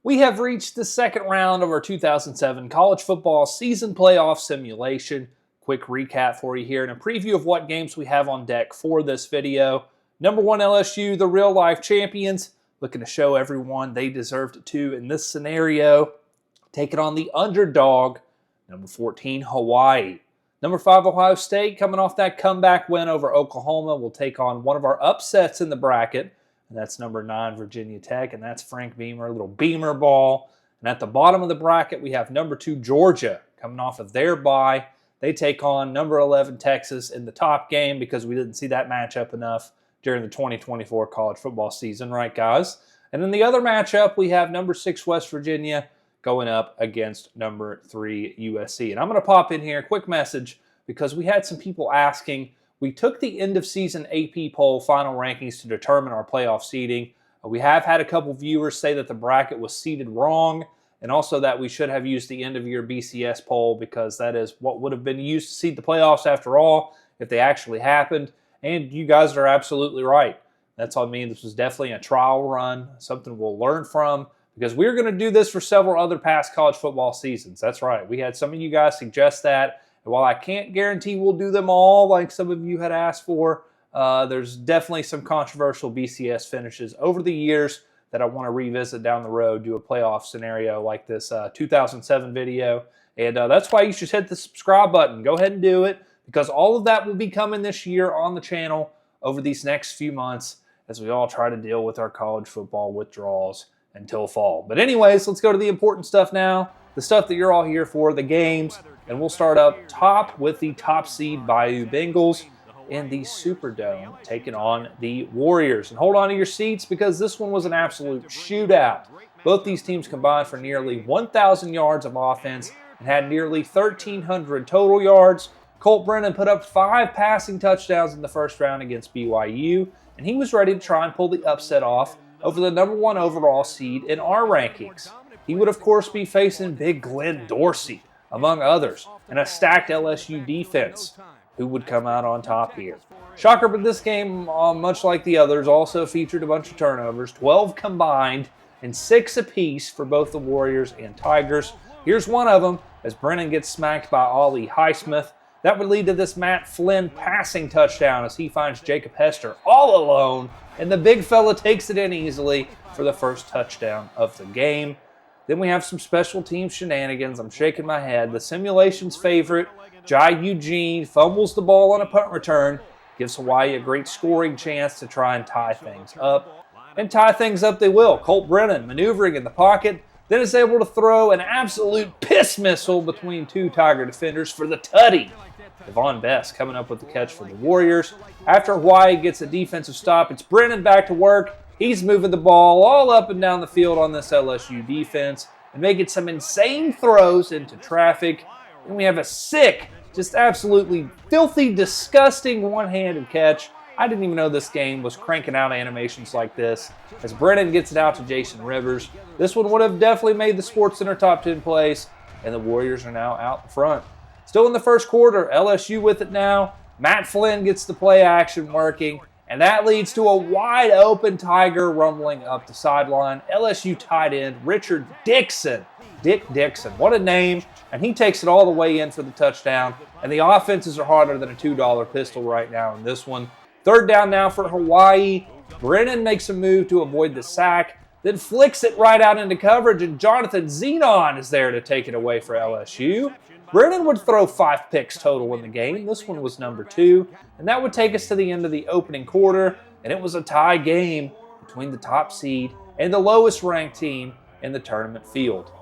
We have reached the second round of our 2007 college football season playoff simulation. Quick recap for you here and a preview of what games we have on deck for this video. Number 1 LSU, the real life champions, looking to show everyone they deserved it too in this scenario. Taking on the underdog, number 14 Hawaii. Number 5 Ohio State, coming off that comeback win over Oklahoma, will take on one of our upsets in the bracket. And that's number 9, Virginia Tech, and that's Frank Beamer, a little Beamer ball. And at the bottom of the bracket, we have number 2, Georgia, coming off of their bye. They take on number 11, Texas, in the top game because we didn't see that matchup enough during the 2024 college football season, right, guys? And in the other matchup, we have number 6, West Virginia, going up against number 3, USC. And I'm going to pop in here a quick message because we had some people asking. We took the end-of-season AP poll final rankings to determine our playoff seeding. We have had a couple viewers say that the bracket was seeded wrong, and also that we should have used the end-of-year BCS poll because that is what would have been used to seed the playoffs after all if they actually happened. And you guys are absolutely right. That's all I mean. This was definitely a trial run, something we'll learn from, because we're going to do this for several other past college football seasons. That's right. We had some of you guys suggest that. And while I can't guarantee we'll do them all like some of you had asked for, there's definitely some controversial BCS finishes over the years that I want to revisit down the road, do a playoff scenario like this 2007 video. And that's why you should hit the subscribe button. Go ahead and do it because all of that will be coming this year on the channel over these next few months as we all try to deal with our college football withdrawals until fall. But anyways, let's go to the important stuff now, the stuff that you're all here for, the games. And we'll start up top with the top seed Bayou Bengals in the Superdome, taking on the Warriors. And hold on to your seats because this one was an absolute shootout. Both these teams combined for nearly 1,000 yards of offense and had nearly 1,300 total yards. Colt Brennan put up 5 passing touchdowns in the first round against BYU, and he was ready to try and pull the upset off over the number 1 overall seed in our rankings. He would, of course, be facing big Glenn Dorsey, among others, and a stacked LSU defense, who would come out on top here. Shocker, but this game, much like the others, also featured a bunch of turnovers, 12 combined and 6 apiece for both the Warriors and Tigers. Here's one of them as Brennan gets smacked by Ollie Highsmith. That would lead to this Matt Flynn passing touchdown as he finds Jacob Hester all alone, and the big fella takes it in easily for the first touchdown of the game. Then we have some special team shenanigans. I'm shaking my head. The simulation's favorite, Jai Eugene, fumbles the ball on a punt return, gives Hawaii a great scoring chance to try and tie things up. And tie things up they will. Colt Brennan maneuvering in the pocket, then is able to throw an absolute piss missile between 2 Tiger defenders for the tutty. Devon Best coming up with the catch for the Warriors. After Hawaii gets a defensive stop, it's Brennan back to work. He's moving the ball all up and down the field on this LSU defense and making some insane throws into traffic. And we have a sick, just absolutely filthy, disgusting one-handed catch. I didn't even know this game was cranking out animations like this as Brennan gets it out to Jason Rivers. This one would have definitely made the SportsCenter top 10 place, and the Warriors are now out in front. Still in the first quarter, LSU with it now. Matt Flynn gets the play action working. And that leads to a wide-open Tiger rumbling up the sideline. LSU tight end Richard Dixon. Dick Dixon. What a name. And he takes it all the way in for the touchdown. And the offenses are harder than a $2 pistol right now in this one. Third down now for Hawaii. Brennan makes a move to avoid the sack, then flicks it right out into coverage, and Jonathan Zenon is there to take it away for LSU. Brennan would throw 5 picks total in the game. This one was number 2. And that would take us to the end of the opening quarter. And it was a tie game between the top seed and the lowest ranked team in the tournament field.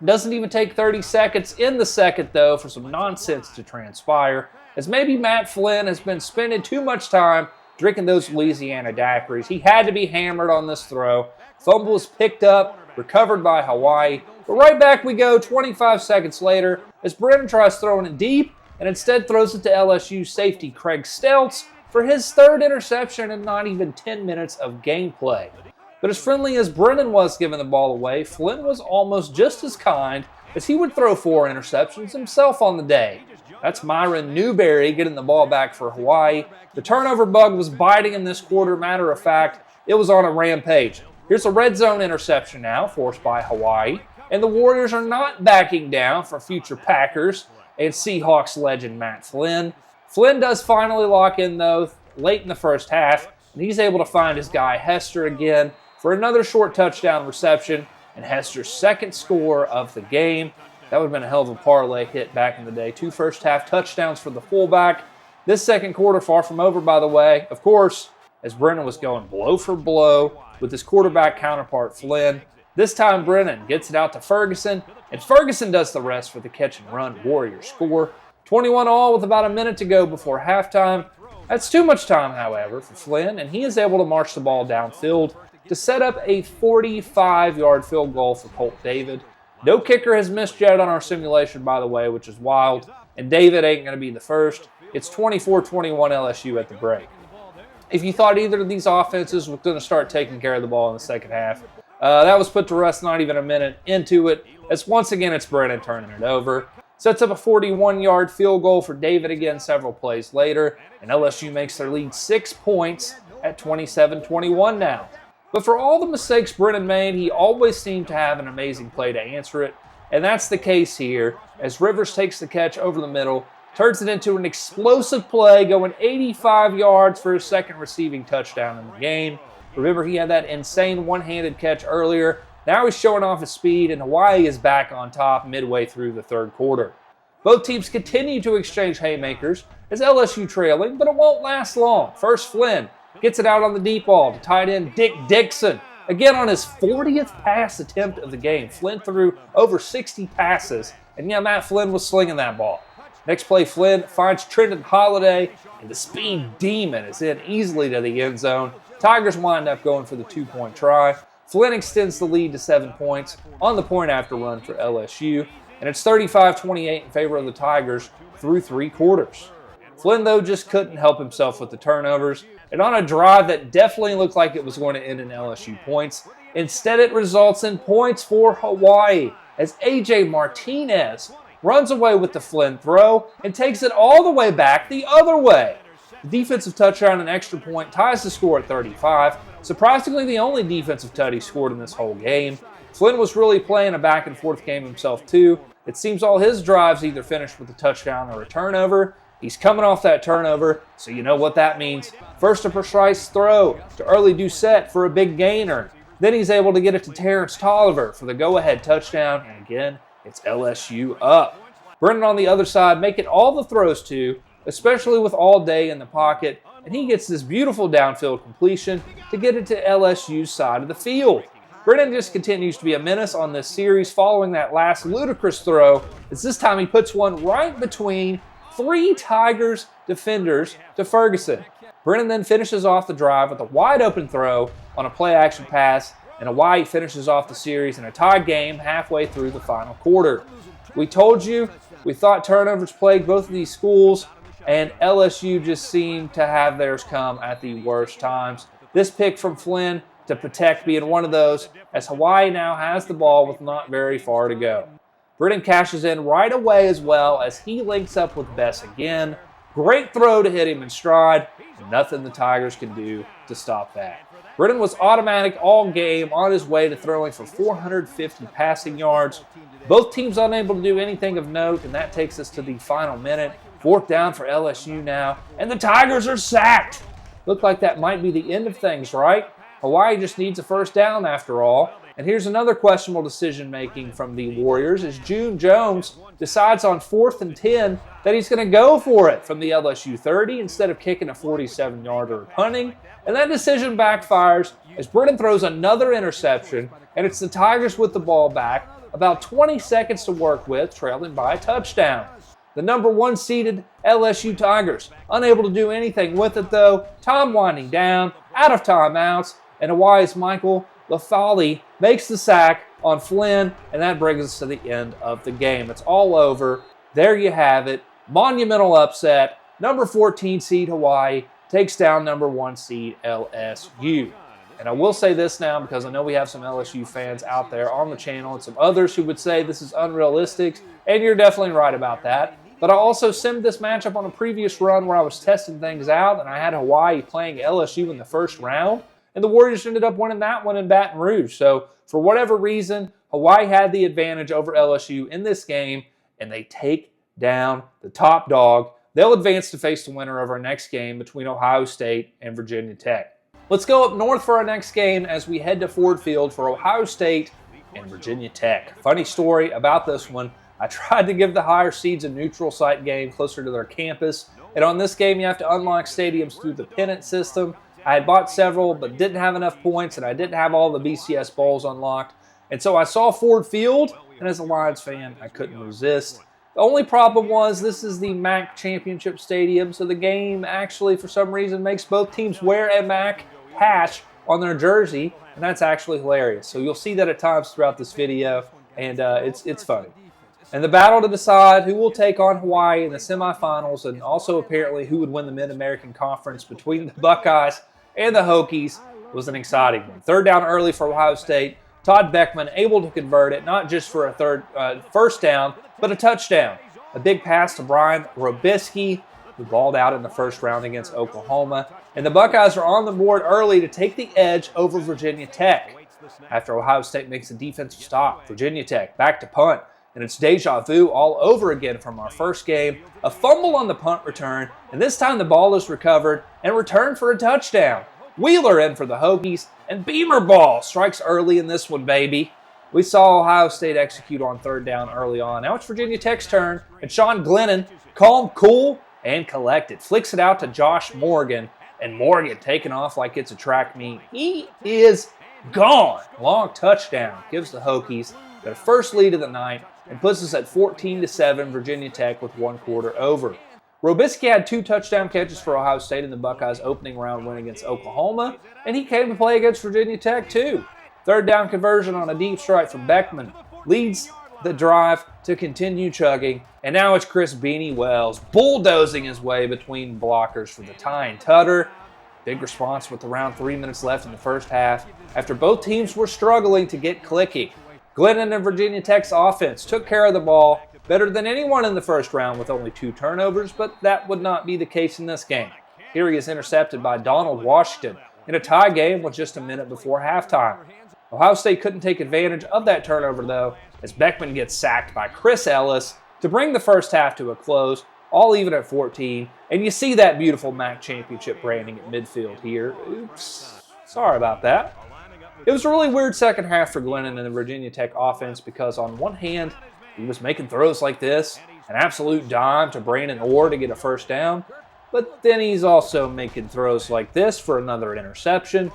It doesn't even take 30 seconds in the second, though, for some nonsense to transpire. As maybe Matt Flynn has been spending too much time drinking those Louisiana daiquiris. He had to be hammered on this throw. Fumble is picked up, recovered by Hawaii. But right back we go 25 seconds later as Brennan tries throwing it deep and instead throws it to LSU safety Craig Stelz for his 3rd interception in not even 10 minutes of gameplay. But as friendly as Brennan was giving the ball away, Flynn was almost just as kind as he would throw 4 interceptions himself on the day. That's Myron Newberry getting the ball back for Hawaii. The turnover bug was biting in this quarter. Matter of fact, it was on a rampage. Here's a red zone interception now, forced by Hawaii. And the Warriors are not backing down for future Packers and Seahawks legend Matt Flynn. Flynn does finally lock in, though, late in the first half, and he's able to find his guy Hester again for another short touchdown reception and Hester's second score of the game. That would have been a hell of a parlay hit back in the day. 2 first-half touchdowns for the fullback. This second quarter, far from over, by the way, of course, as Brennan was going blow for blow with his quarterback counterpart, Flynn. This time, Brennan gets it out to Ferguson, and Ferguson does the rest for the catch-and-run. Warriors score 21-all with about a minute to go before halftime. That's too much time, however, for Flynn, and he is able to march the ball downfield to set up a 45-yard field goal for Colt David. No kicker has missed yet on our simulation, by the way, which is wild, and David ain't going to be the first. It's 24-21 LSU at the break. If you thought either of these offenses were going to start taking care of the ball in the second half, that was put to rest not even a minute into it, as once again it's Brennan turning it over. Sets up a 41-yard field goal for David again several plays later, and LSU makes their lead 6 points at 27-21 now. But for all the mistakes Brennan made, he always seemed to have an amazing play to answer it, and that's the case here, as Rivers takes the catch over the middle, turns it into an explosive play, going 85 yards for his second receiving touchdown in the game. Remember, he had that insane one-handed catch earlier. Now he's showing off his speed, and Hawaii is back on top midway through the third quarter. Both teams continue to exchange haymakers as LSU trailing, but it won't last long. First, Flynn gets it out on the deep ball to tight end Dick Dixon. Again, on his 40th pass attempt of the game. Flynn threw over 60 passes, and yeah, Matt Flynn was slinging that ball. Next play, Flynn finds Trenton Holiday, and the speed demon is in easily to the end zone. Tigers wind up going for the 2-point try. Flynn extends the lead to 7 points on the point-after run for LSU, and it's 35-28 in favor of the Tigers through 3 quarters. Flynn, though, just couldn't help himself with the turnovers, and on a drive that definitely looked like it was going to end in LSU points, instead it results in points for Hawaii, as A.J. Martinez runs away with the Flynn throw and takes it all the way back the other way. The defensive touchdown and extra point ties the score at 35. Surprisingly, the only defensive tutty scored in this whole game. Flynn was really playing a back-and-forth game himself, too. It seems all his drives either finished with a touchdown or a turnover. He's coming off that turnover, so you know what that means. First, a precise throw to Early Doucette for a big gainer. Then he's able to get it to Terrence Tolliver for the go-ahead touchdown, and again, it's LSU up. Brennan on the other side making all the throws to, especially with all day in the pocket, and he gets this beautiful downfield completion to get it to LSU's side of the field. Brennan just continues to be a menace on this series following that last ludicrous throw, as this time he puts one right between 3 Tigers defenders to Ferguson. Brennan then finishes off the drive with a wide-open throw on a play-action pass, and Hawaii finishes off the series in a tied game halfway through the final quarter. We told you, we thought turnovers plagued both of these schools, and LSU just seemed to have theirs come at the worst times. This pick from Flynn to protect being one of those, as Hawaii now has the ball with not very far to go. Brennan cashes in right away as well as he links up with Bess again. Great throw to hit him in stride. Nothing the Tigers can do to stop that. Brennan was automatic all game on his way to throwing for 450 passing yards. Both teams unable to do anything of note, and that takes us to the final minute. 4th down for LSU now, and the Tigers are sacked. Looked like that might be the end of things, right? Hawaii just needs a first down after all. And here's another questionable decision-making from the Warriors as June Jones decides on 4th and 10 that he's going to go for it from the LSU 30 instead of kicking a 47-yarder or punting. And that decision backfires as Brennan throws another interception, and it's the Tigers with the ball back, about 20 seconds to work with, trailing by a touchdown. The number 1 seeded LSU Tigers, unable to do anything with it though, time winding down, out of timeouts, and Hawaii's Michael Lafali makes the sack on Flynn, and that brings us to the end of the game. It's all over. There you have it. Monumental upset. Number 14 seed Hawaii takes down number 1 seed LSU. And I will say this now because I know we have some LSU fans out there on the channel and some others who would say this is unrealistic, and you're definitely right about that. But I also simmed this matchup on a previous run where I was testing things out, and I had Hawaii playing LSU in the first round. and the Warriors ended up winning that one in Baton Rouge. So for whatever reason, Hawaii had the advantage over LSU in this game, and they take down the top dog. They'll advance to face the winner of our next game between Ohio State and Virginia Tech. Let's go up north for our next game as we head to Ford Field for Ohio State and Virginia Tech. Funny story about this one. I tried to give the higher seeds a neutral site game closer to their campus, and on this game you have to unlock stadiums through the pennant system. I had bought several but didn't have enough points, and I didn't have all the BCS bowls unlocked. And so I saw Ford Field, and as a Lions fan, I couldn't resist. The only problem was this is the MAC Championship Stadium, so the game actually, for some reason, makes both teams wear a MAC patch on their jersey, and that's actually hilarious. So you'll see that at times throughout this video, and it's funny. And the battle to decide who will take on Hawaii in the semifinals, and also apparently who would win the Mid-American Conference between the Buckeyes and the Hokies, was an exciting one. Third down early for Ohio State. Todd Beckman able to convert it, not just for a first down, but a touchdown. A big pass to Brian Robisky, who balled out in the first round against Oklahoma. And the Buckeyes are on the board early to take the edge over Virginia Tech. After Ohio State makes a defensive stop, Virginia Tech back to punt. And it's deja vu all over again from our first game. A fumble on the punt return, and this time the ball is recovered and returned for a touchdown. Wheeler in for the Hokies, and Beamer ball strikes early in this one, baby. We saw Ohio State execute on third down early on. Now it's Virginia Tech's turn, and Sean Glennon, calm, cool, and collected. Flicks it out to Josh Morgan, and Morgan taking off like it's a track meet. He is gone. Long touchdown gives the Hokies their first lead of the night and puts us at 14-7 Virginia Tech with one quarter over. Robisky had 2 touchdown catches for Ohio State in the Buckeyes' opening round win against Oklahoma, and he came to play against Virginia Tech too. Third down conversion on a deep strike from Beckman leads the drive to continue chugging, and now it's Chris Beanie Wells bulldozing his way between blockers for the tying Tutter. Big response with around 3 minutes left in the first half after both teams were struggling to get clicking. Glennon and Virginia Tech's offense took care of the ball better than anyone in the first round with only 2 turnovers, but that would not be the case in this game. Here he is intercepted by Donald Washington in a tie game with just a minute before halftime. Ohio State couldn't take advantage of that turnover, though, as Beckman gets sacked by Chris Ellis to bring the first half to a close, all even at 14. And you see that beautiful MAC championship branding at midfield here. Oops, sorry about that. It was a really weird second half for Glennon and the Virginia Tech offense because on one hand, he was making throws like this, an absolute dime to Brandon Orr to get a first down, but then he's also making throws like this for another interception.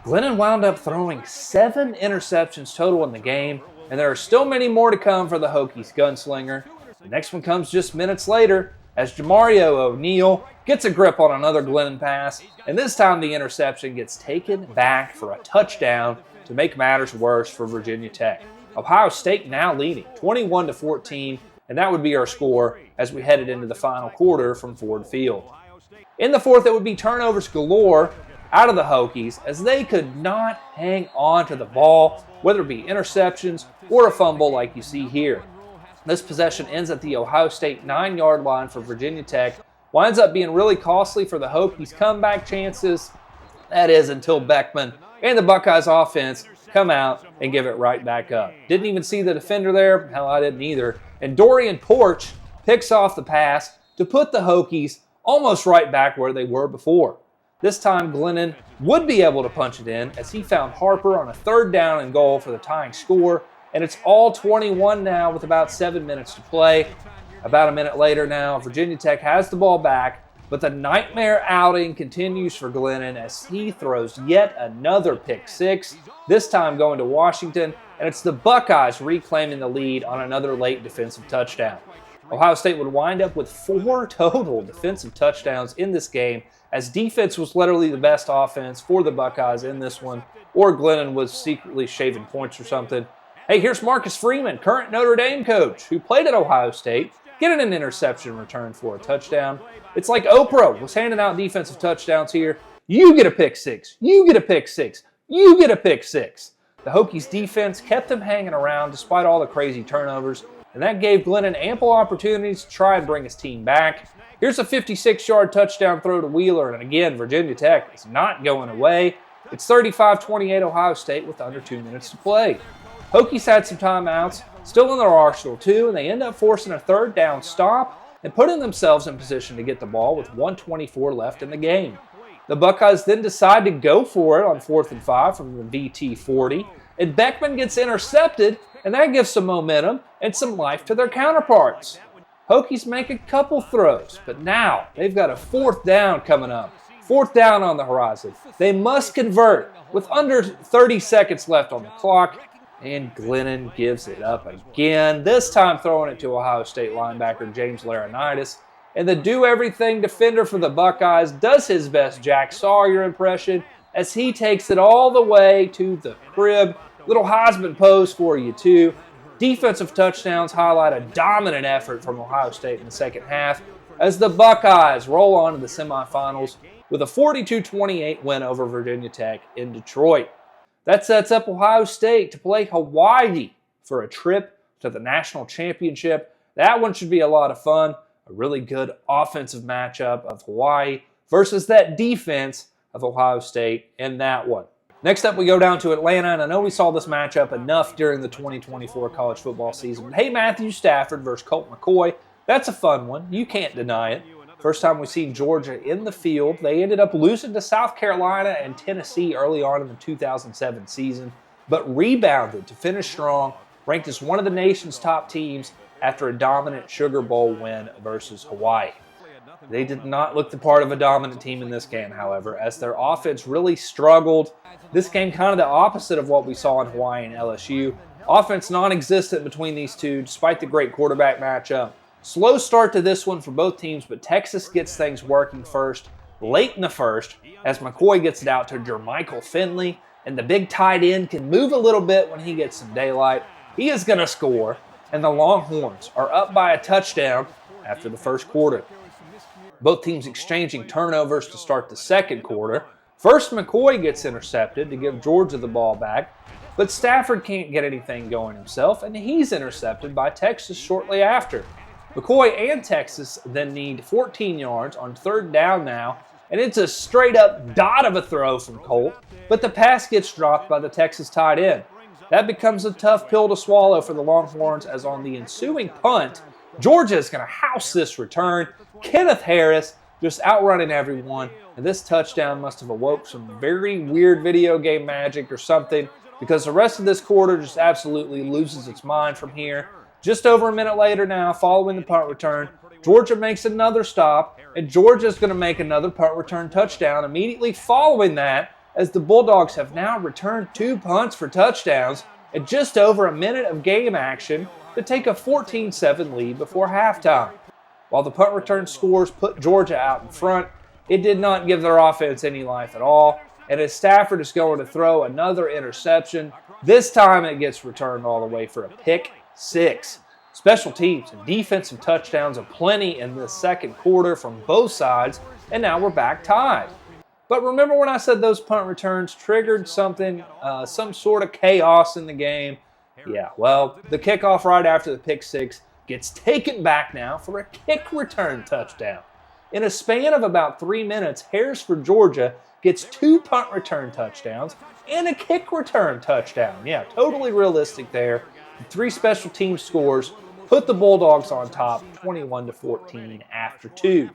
Glennon wound up throwing 7 interceptions total in the game, and there are still many more to come for the Hokies gunslinger. The next one comes just minutes later as Jamario O'Neal gets a grip on another Glennon pass, and this time the interception gets taken back for a touchdown to make matters worse for Virginia Tech. Ohio State now leading 21-14, and that would be our score as we headed into the final quarter from Ford Field. In the fourth, it would be turnovers galore out of the Hokies as they could not hang on to the ball, whether it be interceptions or a fumble like you see here. This possession ends at the Ohio State 9-yard line for Virginia Tech, winds up being really costly for the Hokies' comeback chances. That is until Beckman and the Buckeyes offense come out and give it right back up. Didn't even see the defender there. Hell, I didn't either. And Dorian Porch picks off the pass to put the Hokies almost right back where they were before. This time, Glennon would be able to punch it in as he found Harper on a third down and goal for the tying score. And it's all 21 now with about 7 minutes to play. About a minute later now, Virginia Tech has the ball back, but the nightmare outing continues for Glennon as he throws yet another pick six, this time going to Washington, and it's the Buckeyes reclaiming the lead on another late defensive touchdown. Ohio State would wind up with 4 total defensive touchdowns in this game, as defense was literally the best offense for the Buckeyes in this one, or Glennon was secretly shaving points or something. Hey, here's Marcus Freeman, current Notre Dame coach, who played at Ohio State, getting an interception return for a touchdown. It's like Oprah was handing out defensive touchdowns here. You get a pick six. You get a pick six. You get a pick six. The Hokies defense kept them hanging around despite all the crazy turnovers, and that gave Glennon ample opportunities to try and bring his team back. Here's a 56-yard touchdown throw to Wheeler, and again, Virginia Tech is not going away. It's 35-28 Ohio State with under 2 minutes to play. Hokies had some timeouts still in their arsenal too, and they end up forcing a third down stop and putting themselves in position to get the ball with 1:24 left in the game. The Buckeyes then decide to go for it on 4th and 5 from the VT 40, and Beckman gets intercepted, and that gives some momentum and some life to their counterparts. Hokies make a couple throws, but now they've got a 4th down coming up. 4th down on the horizon. They must convert with under 30 seconds left on the clock, and Glennon gives it up again, this time throwing it to Ohio State linebacker James Laurinaitis. And the do-everything defender for the Buckeyes does his best Jack Sawyer impression as he takes it all the way to the crib. Little Heisman pose for you, too. Defensive touchdowns highlight a dominant effort from Ohio State in the second half as the Buckeyes roll on to the semifinals with a 42-28 win over Virginia Tech in Detroit. That sets up Ohio State to play Hawaii for a trip to the national championship. That one should be a lot of fun. A really good offensive matchup of Hawaii versus that defense of Ohio State in that one. Next up, we go down to Atlanta, and I know we saw this matchup enough during the 2024 college football season. But hey, Matthew Stafford versus Colt McCoy, that's a fun one. You can't deny it. First time we've seen Georgia in the field. They ended up losing to South Carolina and Tennessee early on in the 2007 season, but rebounded to finish strong, ranked as one of the nation's top teams after a dominant Sugar Bowl win versus Hawaii. They did not look the part of a dominant team in this game, however, as their offense really struggled. This game kind of the opposite of what we saw in Hawaii and LSU. Offense non-existent between these two, despite the great quarterback matchup. Slow start to this one for both teams, but Texas gets things working first, late in the first, as McCoy gets it out to Jermichael Finley, and the big tight end can move a little bit when he gets some daylight. He is going to score, and the Longhorns are up by a touchdown after the first quarter. Both teams exchanging turnovers to start the second quarter. First, McCoy gets intercepted to give Georgia the ball back, but Stafford can't get anything going himself, and he's intercepted by Texas shortly after. McCoy and Texas then need 14 yards on 3rd down now, and it's a straight-up dot of a throw from Colt, but the pass gets dropped by the Texas tight end. That becomes a tough pill to swallow for the Longhorns, as on the ensuing punt, Georgia is going to house this return. Kenneth Harris just outrunning everyone, and this touchdown must have awoke some very weird video game magic or something, because the rest of this quarter just absolutely loses its mind from here. Just over a minute later now, following the punt return, Georgia makes another stop, and Georgia's going to make another punt return touchdown immediately following that, as the Bulldogs have now returned 2 punts for touchdowns at just over a minute of game action to take a 14-7 lead before halftime. While the punt return scores put Georgia out in front, it did not give their offense any life at all, and as Stafford is going to throw another interception, this time it gets returned all the way for a pick 6. Special teams and defensive touchdowns aplenty in this second quarter from both sides, and now we're back tied. But remember when I said those punt returns triggered something, some sort of chaos in the game? Yeah, well, the kickoff right after the pick 6 gets taken back now for a kick return touchdown. In a span of about 3 minutes, Harris for Georgia gets 2 punt return touchdowns and a kick return touchdown. Yeah, totally realistic there. 3 special team scores put the Bulldogs on top 21-14 after 2.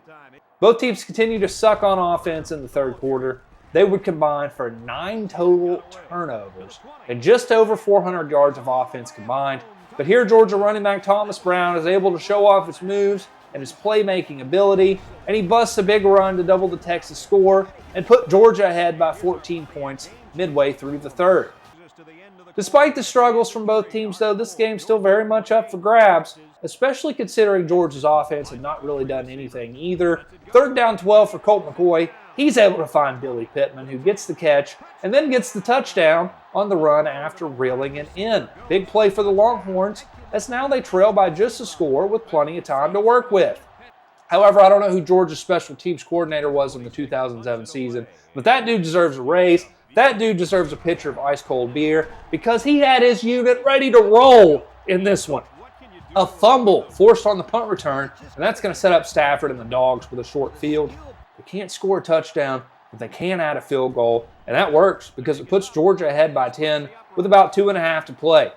Both teams continue to suck on offense in the third quarter. They would combine for 9 total turnovers and just over 400 yards of offense combined. But here Georgia running back Thomas Brown is able to show off his moves and his playmaking ability, and he busts a big run to double the Texas score and put Georgia ahead by 14 points midway through the third. Despite the struggles from both teams, though, this game's still very much up for grabs, especially considering Georgia's offense had not really done anything either. 3rd down 12 for Colt McCoy. He's able to find Billy Pittman, who gets the catch and then gets the touchdown on the run after reeling it in. Big play for the Longhorns, as now they trail by just a score with plenty of time to work with. However, I don't know who Georgia's special teams coordinator was in the 2007 season, but that dude deserves a raise. That dude deserves a pitcher of ice-cold beer because he had his unit ready to roll in this one. A fumble forced on the punt return, and that's going to set up Stafford and the Dogs with a short field. They can't score a touchdown, but they can add a field goal, and that works because it puts Georgia ahead by 10 with about 2.5 to play.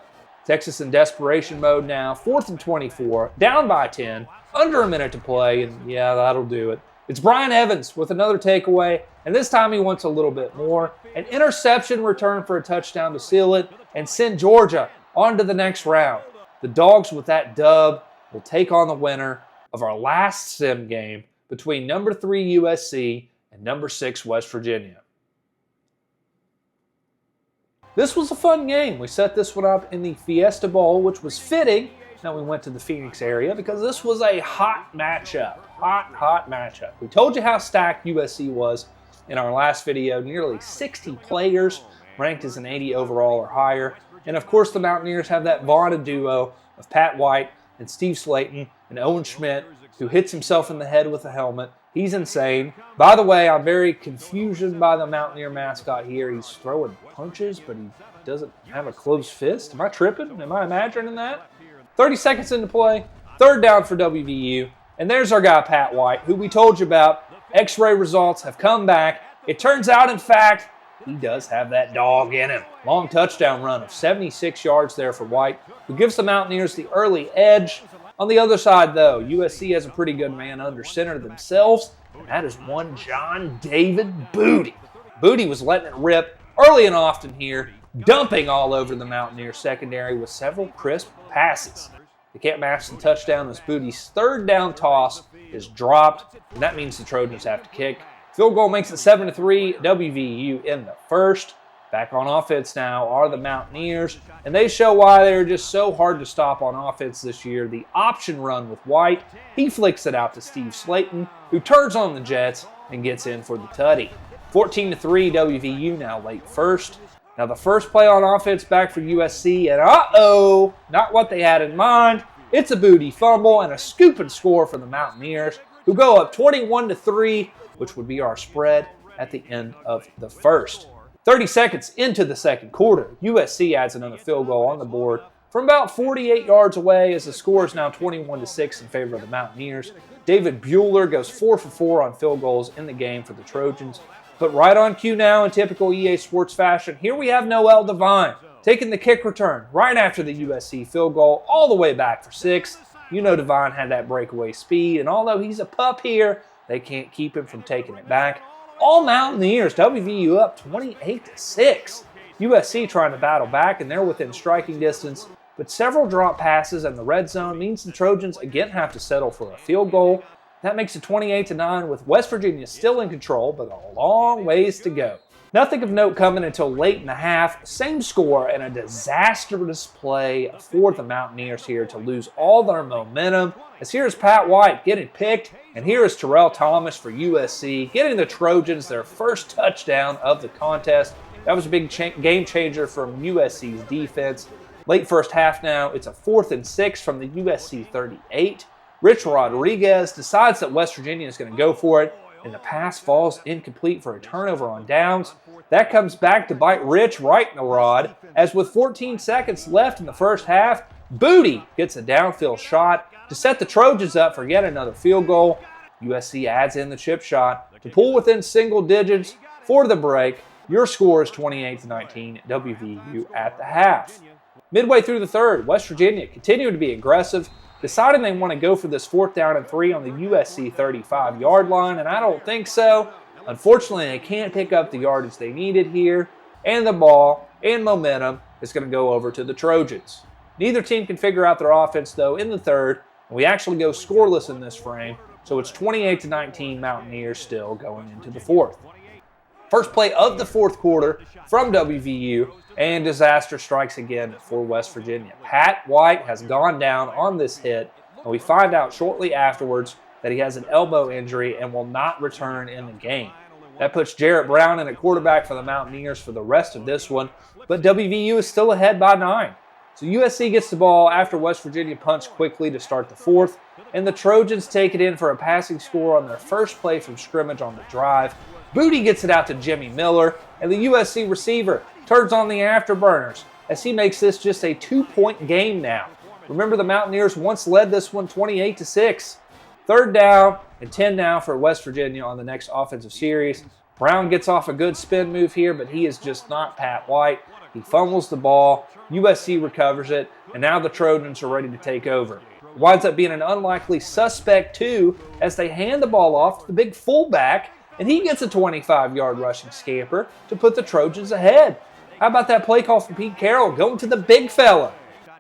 Texas in desperation mode now, 4th and 24, down by 10, under a minute to play, and yeah, that'll do it. It's Brian Evans with another takeaway, and this time he wants a little bit more. An interception return for a touchdown to seal it and send Georgia on to the next round. The Dogs with that dub will take on the winner of our last sim game between number 3 USC and number 6 West Virginia. This was a fun game. We set this one up in the Fiesta Bowl, which was fitting. Now we went to the Phoenix area because this was a hot matchup. Hot matchup. We told you how stacked USC was in our last video. Nearly 60 players ranked as an 80 overall or higher. And of course the Mountaineers have that vaunted duo of Pat White and Steve Slayton and Owen Schmidt, who hits himself in the head with a helmet. He's insane. By the way, I'm very confused by the Mountaineer mascot here. He's throwing punches, but he doesn't have a closed fist. Am I tripping? Am I imagining that? 30 seconds into play, 3rd down for WVU. And there's our guy, Pat White, who we told you about. X-ray results have come back. It turns out, in fact, he does have that dog in him. Long touchdown run of 76 yards there for White, who gives the Mountaineers the early edge. On the other side, though, USC has a pretty good man under center themselves, and that is one John David Booty. Booty was letting it rip early and often here, dumping all over the Mountaineer secondary with several crisp passes. They can't match the touchdown as Booty's 3rd down toss is dropped, and that means the Trojans have to kick. Field goal makes it 7-3, WVU in the first. Back on offense now are the Mountaineers, and they show why they're just so hard to stop on offense this year. The option run with White, he flicks it out to Steve Slayton, who turns on the Jets and gets in for the tutty. 14-3, WVU now late first. Now the first play on offense back for USC, and uh-oh, not what they had in mind. It's a Booty fumble and a scoop and score for the Mountaineers, who go up 21-3, which would be our spread at the end of the first. 30 seconds into the second quarter, USC adds another field goal on the board from about 48 yards away as the score is now 21-6 in favor of the Mountaineers. David Bueller goes 4 for 4 on field goals in the game for the Trojans. But right on cue now in typical EA Sports fashion, here we have Noel Devine taking the kick return right after the USC field goal all the way back for 6. You know Devine had that breakaway speed, and although he's a pup here, they can't keep him from taking it back. All Mountaineers, WVU up 28-6. USC trying to battle back, and they're within striking distance, but several drop passes in the red zone means the Trojans again have to settle for a field goal. That makes it 28-9 with West Virginia still in control, but a long ways to go. Nothing of note coming until late in the half. Same score and a disastrous play for the Mountaineers here to lose all their momentum. As here's Pat White getting picked, and here is Terrell Thomas for USC, getting the Trojans their first touchdown of the contest. That was a big game changer from USC's defense. Late first half now, it's a 4th and 6 from the USC 38. Rich Rodriguez decides that West Virginia is going to go for it, and the pass falls incomplete for a turnover on downs. That comes back to bite Rich right in the rod, as with 14 seconds left in the first half, Booty gets a downfield shot to set the Trojans up for yet another field goal. USC adds in the chip shot to pull within single digits for the break. Your score is 28-19, WVU at the half. Midway through the third, West Virginia continued to be aggressive, deciding they want to go for this 4th down and 3 on the USC 35-yard line, and I don't think so. Unfortunately, they can't pick up the yardage they needed here, and the ball and momentum is going to go over to the Trojans. Neither team can figure out their offense, though, in the third, and we actually go scoreless in this frame, so it's 28-19 Mountaineers still going into the fourth. First play of the fourth quarter from WVU, and disaster strikes again for West Virginia. Pat White has gone down on this hit, and we find out shortly afterwards that he has an elbow injury and will not return in the game. That puts Jarrett Brown in at quarterback for the Mountaineers for the rest of this one, but WVU is still ahead by 9. So USC gets the ball after West Virginia punts quickly to start the fourth, and the Trojans take it in for a passing score on their first play from scrimmage on the drive. Booty gets it out to Jimmy Miller, and the USC receiver turns on the afterburners as he makes this just a 2-point game now. Remember, the Mountaineers once led this one 28-6. Third down and 10 now for West Virginia on the next offensive series. Brown gets off a good spin move here, but he is just not Pat White. He fumbles the ball, USC recovers it, and now the Trojans are ready to take over. It winds up being an unlikely suspect too, as they hand the ball off to the big fullback, and he gets a 25-yard rushing scamper to put the Trojans ahead. How about that play call from Pete Carroll going to the big fella?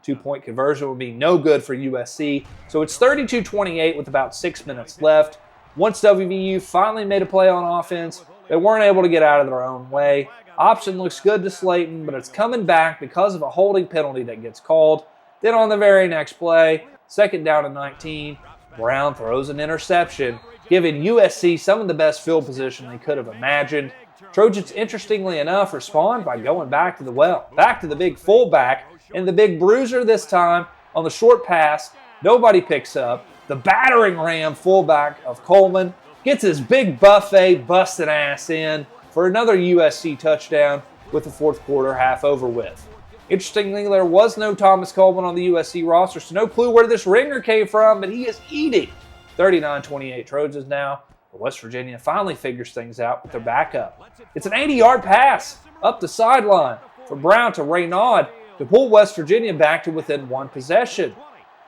2-point conversion would be no good for USC, so it's 32-28 with about 6 minutes left. Once WVU finally made a play on offense, they weren't able to get out of their own way. Option looks good to Slayton, but it's coming back because of a holding penalty that gets called. Then on the very next play, 2nd down and 19, Brown throws an interception, giving USC some of the best field position they could have imagined. Trojans, interestingly enough, respond by going back to the big fullback, and the big bruiser this time on the short pass, nobody picks up. The battering ram fullback of Coleman gets his big buffet busted ass in for another USC touchdown with the 4th quarter half over with. Interestingly, there was no Thomas Coleman on the USC roster, so no clue where this ringer came from, but he is eating. 39-28 Trojans now. West Virginia finally figures things out with their backup. It's an 80-yard pass up the sideline for Brown to Raynaud to pull West Virginia back to within 1 possession.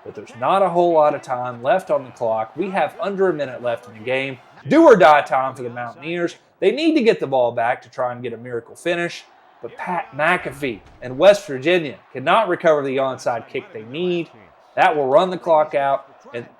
But there's not a whole lot of time left on the clock. We have under a minute left in the game. Do or die time for the Mountaineers. They need to get the ball back to try and get a miracle finish. But Pat McAfee and West Virginia cannot recover the onside kick they need. That will run the clock out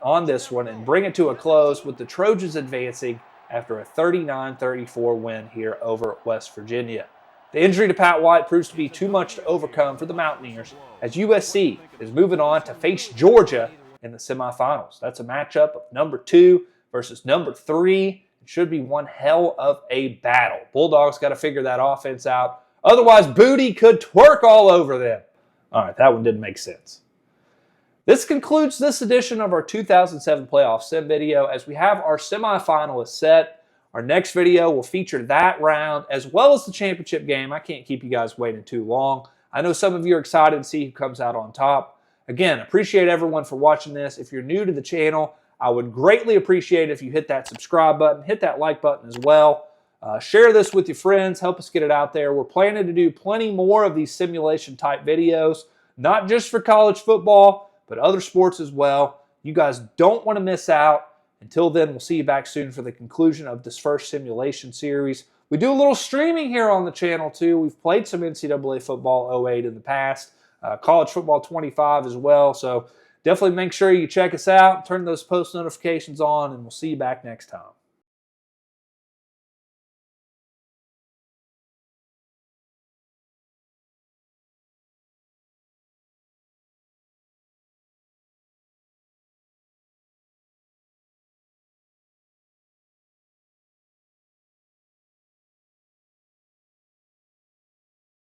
on this one and bring it to a close with the Trojans advancing after a 39-34 win here over West Virginia. The injury to Pat White proves to be too much to overcome for the Mountaineers as USC is moving on to face Georgia in the semifinals. That's a matchup of number 2 versus number 3. It should be one hell of a battle. Bulldogs got to figure that offense out. Otherwise, Booty could twerk all over them. All right, that one didn't make sense. This concludes this edition of our 2007 playoff sim video as we have our semifinalists set. Our next video will feature that round as well as the championship game. I can't keep you guys waiting too long. I know some of you are excited to see who comes out on top. Again, appreciate everyone for watching this. If you're new to the channel, I would greatly appreciate it if you hit that subscribe button, hit that like button as well. Share this with your friends, help us get it out there. We're planning to do plenty more of these simulation type videos, not just for college football, but other sports as well. You guys don't want to miss out. Until then, we'll see you back soon for the conclusion of this first simulation series. We do a little streaming here on the channel too. We've played some NCAA football 08 in the past, college football 25 as well. So definitely make sure you check us out, turn those post notifications on, and we'll see you back next time.